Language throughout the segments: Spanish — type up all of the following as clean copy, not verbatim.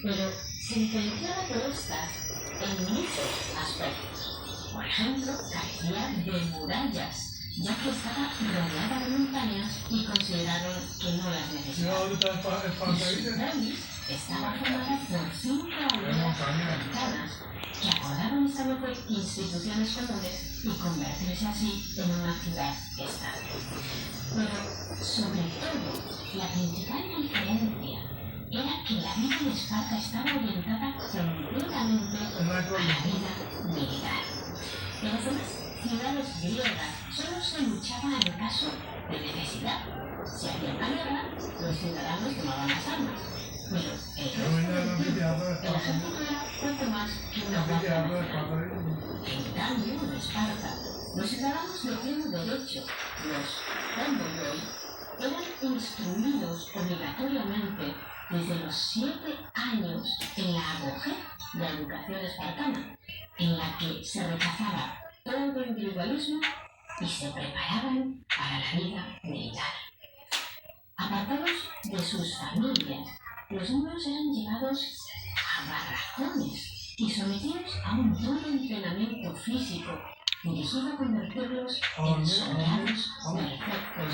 pero se diferenciaba de estas en muchos aspectos. Por ejemplo, carecía de murallas, ya que estaba rodeada de montañas y consideraron que no las necesitaba. Su pelvis estaba formada por 5 aldeas cercanas que acordaron establecer instituciones comunes y convertirse así en una ciudad-estado. Pero, sobre todo, la principal diferencia era que la vida de Esparta estaba orientada completamente a la vida militar. En las demás ciudades griegas solo se luchaba en caso de necesidad. Si había una guerra, los ciudadanos tomaban las armas. Pero el ejército era poco más que una guardia nacional. En cambio, en Esparta, los ciudadanos de pleno derecho, los hombres, eran instruidos obligatoriamente desde los 7 años en la apogea de la educación espartana, en la que se rechazaba todo individualismo y se preparaban para la vida militar. Apartados de sus familias, los niños eran llevados a barracones y sometidos a un duro entrenamiento físico dirigido a convertirlos en soldados perfectos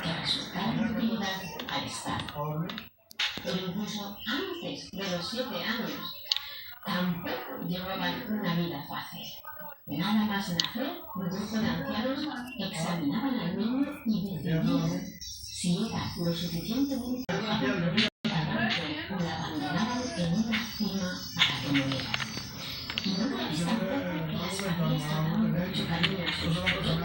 que resultaran de utilidad al Estado. Pero incluso antes de los 7 años, tampoco llevaban una vida fácil. Nada más nacer, un grupo de ancianos examinaban al niño y decidían si era lo suficientemente capaz o la abandonaban en una cima para que muriera. Y no creas tampoco que las familias trataban mucho cariño a sus pequeños.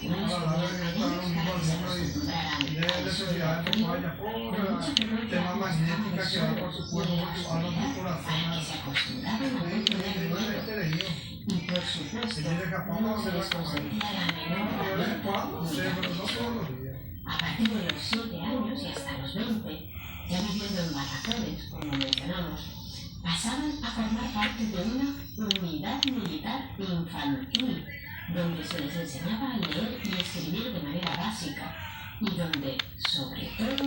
No les ponían medidas para que se acostumbraran al suelo frío, con mucha frecuencia buscaban el sol y la oscuridad para que se acostumbraran a no tener miedo. Y por supuesto, no se les consentía la menor rabia. A partir de los 7 años y hasta los 20, ya viviendo en barracones, como mencionamos, pasaban a formar parte de una unidad militar infantil, donde se les enseñaba a leer y escribir de manera básica, y donde, sobre todo,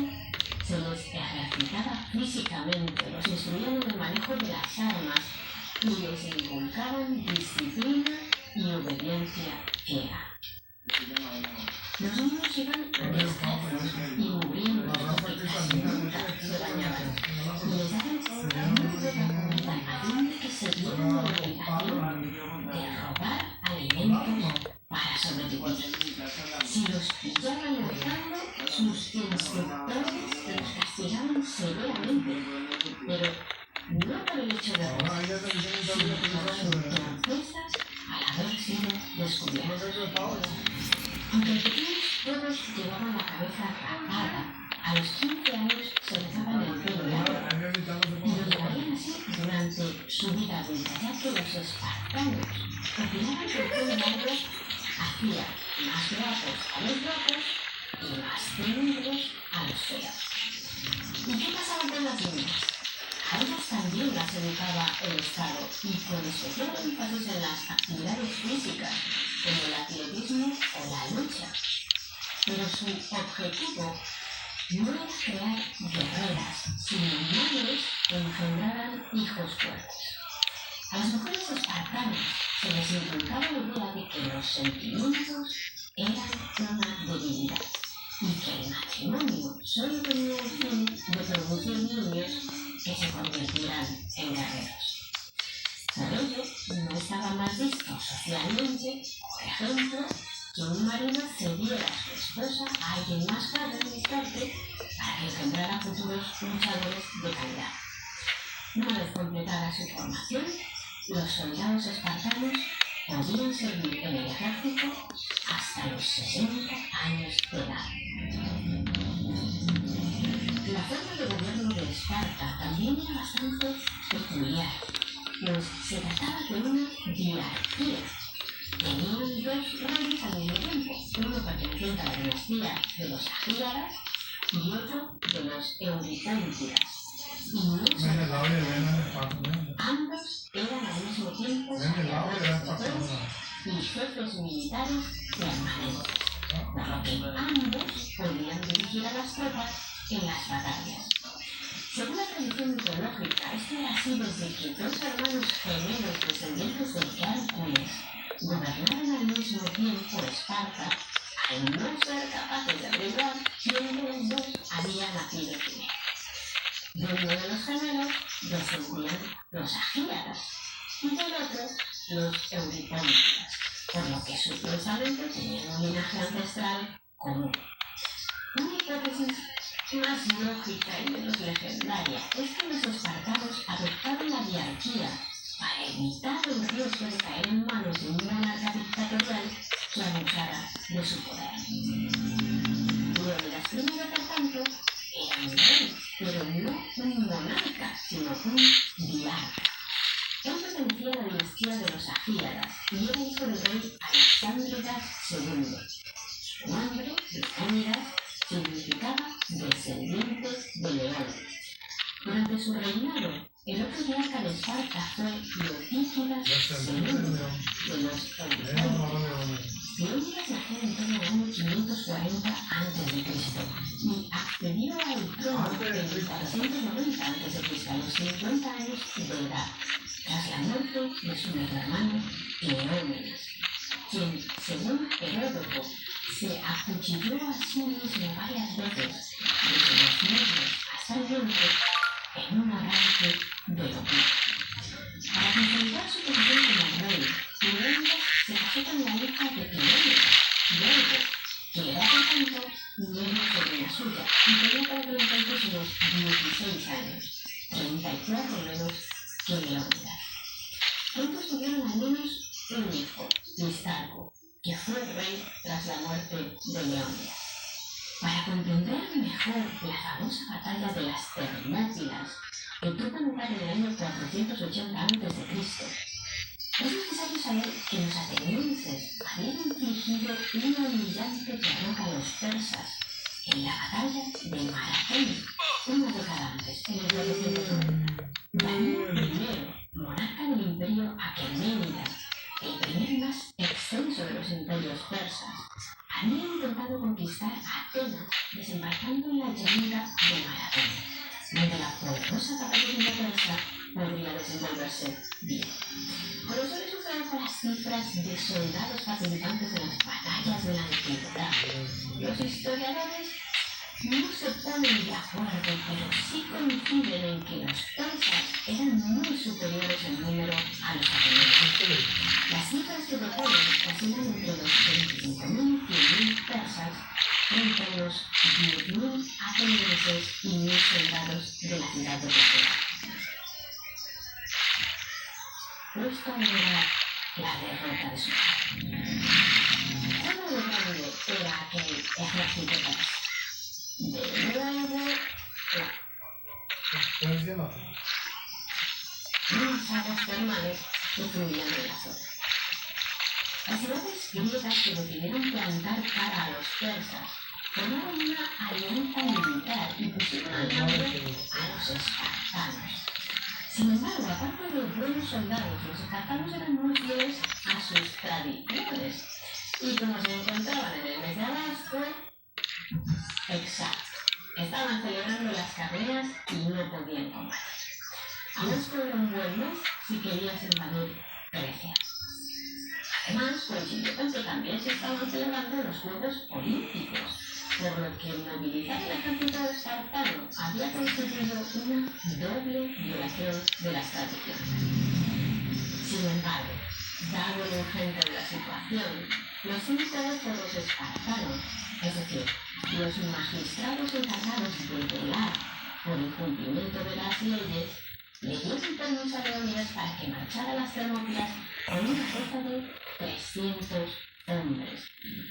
se les ejercitaba físicamente, los instruían en el manejo de las armas y les inculcaban disciplina y obediencia ciega. Los niños iban descalzos y muriendo porque casi nunca se bañaban. Y les daban muy poca comida a fin de que se vieran la obligación de robar alimentos para sobrevivir. Si los pillaban hurtando, sus instructores los castigaban severamente, pero no por el hecho de robar, sino por sus torpezas al haber sido descubiertos. Aunque en pequeños todos llevaban la cabeza rapada, a los 15 años se dejaban el pelo largo y lo llevarían así durante su vida adulta, ya que los espartanos opinaban que el pelo largo hacía más guapos a los guapos y más temibles a los feos. ¿Y qué pasaba con las niñas? A ellas también las educaba el Estado y con especial énfasis en las actividades físicas, como el atletismo o la lucha. Pero su objetivo no era crear guerreras, sino madres que engendraran hijos fuertes. A las mujeres espartanas se les inculcaba la idea de que los sentimientos eran una debilidad y que el matrimonio solo tenía el fin de producir niños que se convirtieran en guerreros. Por ello, no estaba mal visto socialmente, por ejemplo, que un marido cediera a su esposa a alguien más joven y fuerte para que engendrara futuros luchadores de calidad. Una vez completada su formación, los soldados espartanos podían servir en el ejército hasta los 60 años de edad. La forma de gobierno de Esparta también era bastante peculiar, pues se trataba de una diarquía. Tenían 2 reyes al mismo tiempo, uno perteneciente a la dinastía de los Agíadas y otro de los Euripóntidas. Y no solo ambos eran al mismo tiempo sacerdotes y jefes militares permanentes, por lo que ambos podían dirigir a las tropas en las batallas. Según la tradición evolución mitológica. Esto era así desde que dos hermanos gemelos descendientes de Hércules gobernaron al mismo tiempo Esparta, al no ser capaces de averiguar quién de los dos había nacido primero. De uno de los gemelos descendían los Agíadas y del otro los Euripónidas, por lo que supuestamente tenían un linaje ancestral común. Una hipótesis más lógica y menos legendaria es que los espartanos adoptaron la diarquía para evitar el riesgo de caer en manos de un monarca dictatorial que abusara de su poder. Leónidas I, por tanto, era un rey, pero no un monarca, sino un diarca. Él pertenecía a la dinastía de los Agíadas y era hijo del rey Alexandridas II. Su nombre, Leónidas, significaba descendiente de león. Durante su reinado, el otro diarca de Esparta fue Leotíquidas II de los Euripónidas. Leónidas nació en torno al año 540 a.C. y accedió al trono en el 490 a.C., a los 50 años de edad, tras la muerte de su medio hermano Cleómenes, quien, según Heródoto, se acuchilló a sí mismo varias veces, desde los muslos hasta el vientre, en un arranque de locura. Para consolidar su posición como rey, Leónidas se casó con la hija de Cleómenes, Glauco, que era por tanto menos sobrina suya, y tenía por aquel entonces unos 16 años, 34 menos que Leónidas. Pronto tuvieron al menos un hijo, Listarco, que fue rey tras la muerte de Leónidas. Para comprender mejor la famosa batalla de las Termópilas, que tuvo lugar en el año 480 a.C., es necesario saber que los atenienses habían infligido una humillante derrota a los persas en la batalla de Maratón, una década antes, en el 409. Darío I, monarca del imperio aqueménida, el primer más extenso de los imperios persas, había intentado conquistar Atenas desembarcando en la llanura de Maratón, donde la poderosa caballería persa podría desenvolverse bien. Como suele suceder con las cifras de soldados participantes en las batallas de la antigüedad, los historiadores no se ponen de acuerdo, pero sí coinciden en que los persas eran muy superiores en número a los atenienses. Las cifras que proponen oscilan entre los 25.000 y 1.000 persas frente a los 10.000 atenienses y 1.000 soldados de la ciudad de Persea. Justo era la derrota de su padre. ¿Cómo de grande era aquel ejército persa? De nuevo, unas aguas termales que fluían en la zona. Las ciudades griegas que decidieron plantar cara a los persas formaron una alianza militar y pusieron al mando a los espartanos. Sin embargo, aparte de buenos soldados, los espartanos eran muy fieles a sus tradiciones y como se encontraban en el mes de agosto, exacto, estaban celebrando las carreras y no podían combatir. Agosto era un buen mes si querías invadir Grecia. Además, coincidió con que también se estaban celebrando los Juegos Olímpicos, por lo que movilizar el ejército espartano había constituido una doble violación de las tradiciones. Sin embargo, dado lo urgente de la situación, los foros espartanos, es decir, los magistrados encargados de velar por el cumplimiento de las leyes, le dieron permiso a Leónidas para que marchara a las Termópilas con una fuerza de 300 hombres,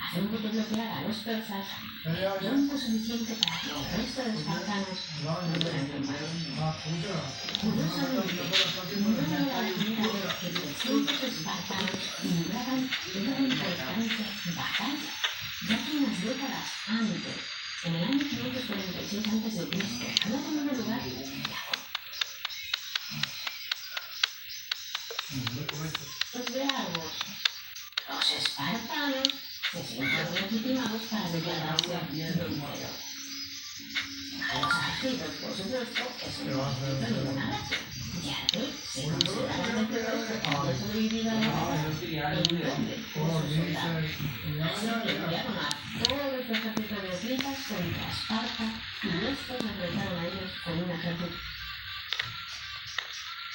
a fin de que bloqueara a los persas el tiempo suficiente para que el resto de espartanos pudieran combatir. Curiosamente, no era la primera vez que 300 espartanos libraban una importante batalla, ya que unas décadas antes, en el año 546 a.C., había tenido lugar los veamos. Los espartanos se sienten legitimados para declararse del imperio. A los forajidos, por supuesto, eso no tiene ninguna gracia. Ya que se considera que el terrorista había sobrevivido a la guerra en doble por sus soldados. Así que voy a tomar todos los ejércitos de Ocritas contra Esparta y estos enfrentaron a ellos con un ejército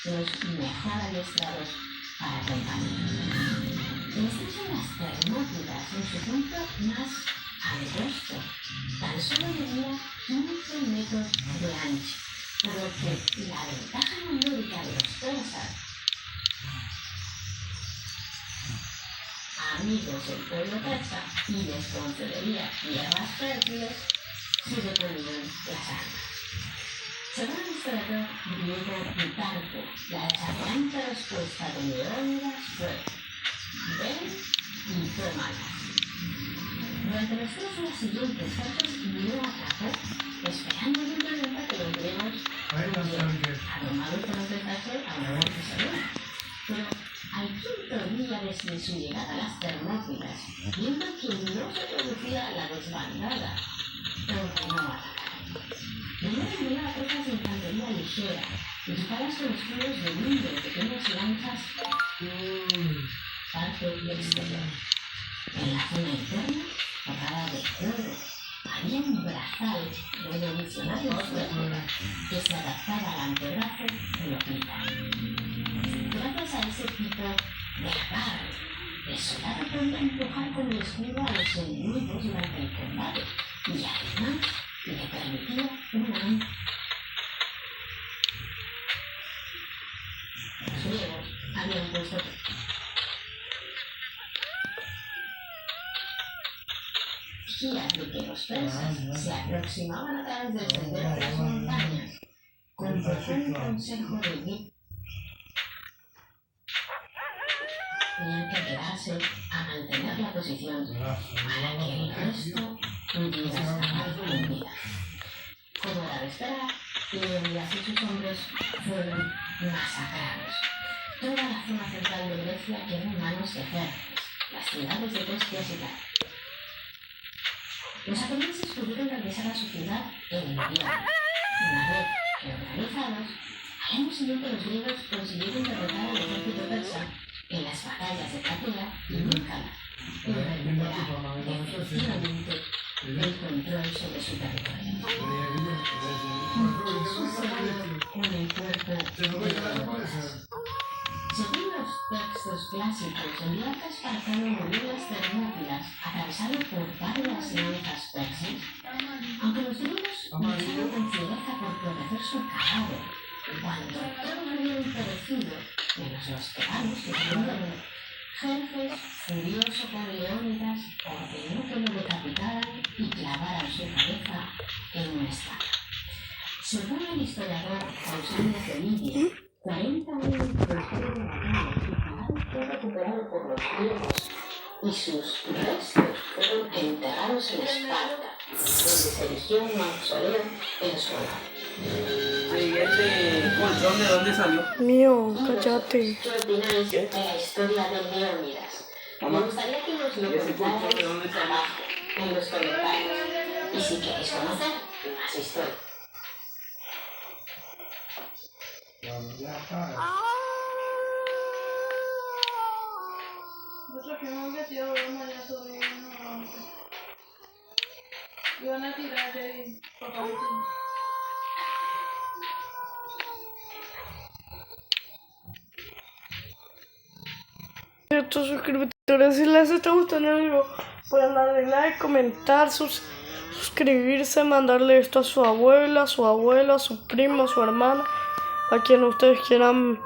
los mejor adiestrados para combatir. Estas son las Termópilas en su punto más angosto. Tan solo medía 15 metros de ancho, por lo que la ventaja numérica de los persas, amigos del pueblo persa, y les concedería tierras fértiles si se ponían las armas. Según el historiador griego Plutarco, la desafiante respuesta de Leónidas fue: ven y tómalas. Durante los 3 días siguientes, Carlos no atacó, esperando simplemente que los griegos armados con los desastres a la muerte segura. Pero al quinto día desde su llegada a las Termópilas, viendo que no se producía la desbandada, ordenó atacar. Primero envió a tropas de infantería ligera, equipadas con escudos de blindo y pequeñas lanzas parte y exterior. En la zona interna, forrada de cuero, había un brazal revolucionario en su época que se adaptaba al antebrazo de Lopita. Gracias a ese tipo de agarre, el soldado podía empujar con el escudo a los enemigos durante el combate y además le permitía los griegos habían puesto vigías de que los persas se aproximaban a través del sendero de las montañas con profundo consejo de Gip. Tenían que quedarse a mantener la posición para que el resto pudiera escapar con vida. Como era de esperar, Leónidas y sus hombres fueron masacrados. Toda la zona central de Grecia quedó en manos de Jerjes, las ciudades de Pestia y tal. Los atenienses pudieron regresar a su ciudad en invierno. Una vez reorganizados, al año siguiente los griegos consiguieron derrotar al ejército persa en las batallas de Platea y Mícala y recuperar definitivamente el control sobre su territorio. ¿Qué sucedió con el cuerpo de Leónidas? Según los textos clásicos, el arca espartano murió en las Termópilas, atravesado por varias lanzas persas, aunque los griegos lucharon con fiereza por proteger su cadáver. Cuando todos habían perecido, menos los tebanos que habían muerto, Jerjes, furioso con Leónidas, ordenó que lo decapitaran y clavaran su cabeza en una estaca. Según el historiador Pausanias de Lidia, 40 años después de la batalla, su cadáver fue recuperado por los griegos y sus restos fueron enterrados en Esparta, donde se erigió un mausoleo en su honor. ¿Y este colchón de dónde salió? Mío, cállate. ¿Qué opináis de la historia de Leónidas? Me gustaría que nos lo contarais abajo, en los comentarios. Y si queréis conocer más historia. Nosotros que hemos metido broma ya sobre uno. Iban a tirar de ahí, papá. Tus suscriptores, si les está gustando el video, pueden darle like, comentar, suscribirse, mandarle esto a su abuela, a su prima, a su hermana, a quien ustedes quieran.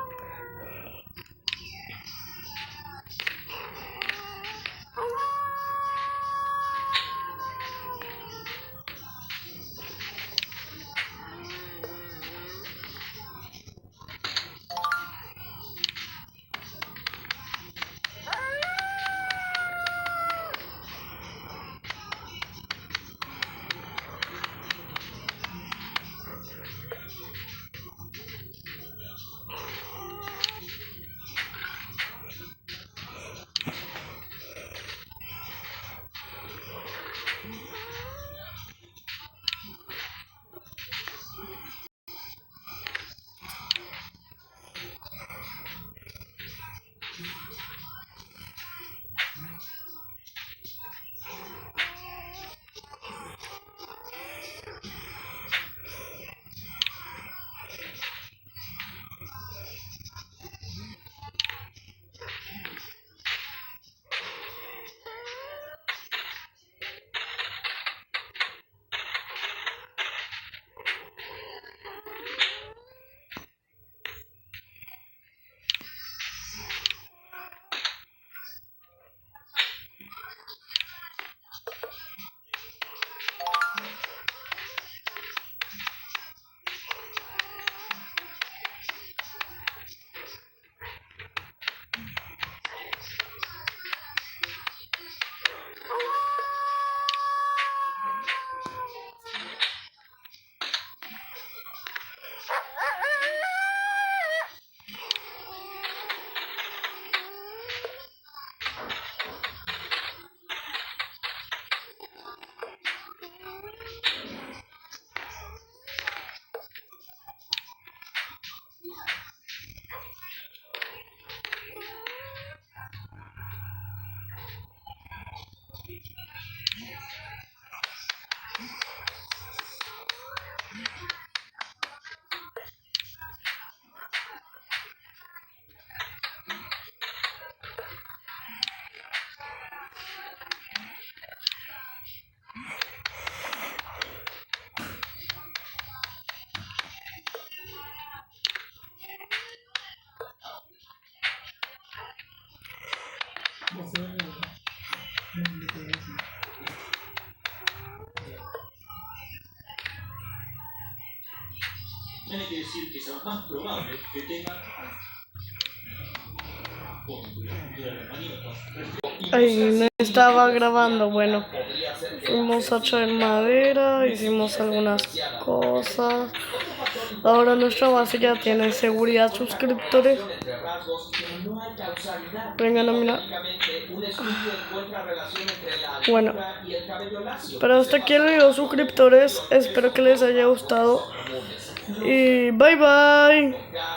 Tiene que decir que es más probable que tenga Ahí no estaba grabando, bueno, fuimos a traer madera, hicimos algunas cosas. Ahora nuestra base ya tiene seguridad suscriptores. Vengan a mirar. Bueno, pero hasta aquí el video, suscriptores. Espero que les haya gustado. Y bye bye.